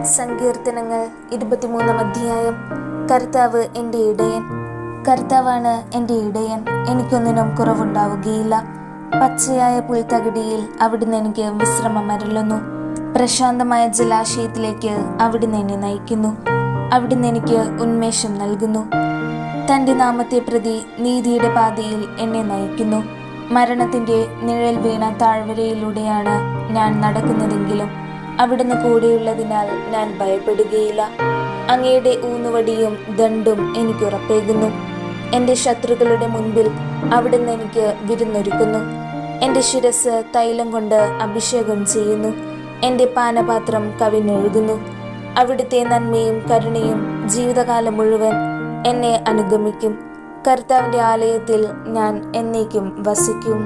സങ്കീർത്തനങ്ങൾ 23 അധ്യായം. കർത്താവ് എൻ്റെ ഇടയൻ. കർത്താവാണ് എൻ്റെ ഇടയൻ, എനിക്കൊന്നിനും കുറവുണ്ടാവുകയില്ല. പച്ചയായ പുൽത്തകിടിയിൽ അവിടുന്ന് എനിക്ക് വിശ്രമം അരുളുന്നു. പ്രശാന്തമായ ജലാശയത്തിലേക്ക് അവിടുന്ന് എന്നെ നയിക്കുന്നു. അവിടുന്ന് എനിക്ക് ഉന്മേഷം നൽകുന്നു. തൻ്റെ നാമത്തെ പ്രതി നീതിയുടെ പാതയിൽ എന്നെ നയിക്കുന്നു. മരണത്തിൻ്റെ നിഴൽ വീണ താഴ്വരയിലൂടെയാണ് ഞാൻ നടക്കുന്നതെങ്കിലും അവിടുന്ന് കൂടെയുള്ളതിനാൽ ഞാൻ ഭയപ്പെടുകയില്ല. അങ്ങയുടെ ഊന്നുവടിയും ദണ്ഡും എനിക്ക് ഉറപ്പേകുന്നു. എൻ്റെ ശത്രുക്കളുടെ മുൻപിൽ അവിടുന്ന് എനിക്ക് വിരുന്നൊരുക്കുന്നു. എൻ്റെ ശിരസ് തൈലം കൊണ്ട് അഭിഷേകം ചെയ്യുന്നു. എൻ്റെ പാനപാത്രം കവിഞ്ഞൊഴുകുന്നു. അവിടുത്തെ നന്മയും കരുണയും ജീവിതകാലം മുഴുവൻ എന്നെ അനുഗമിക്കും. കർത്താവിൻ്റെ ആലയത്തിൽ ഞാൻ എന്നേക്കും വസിക്കും.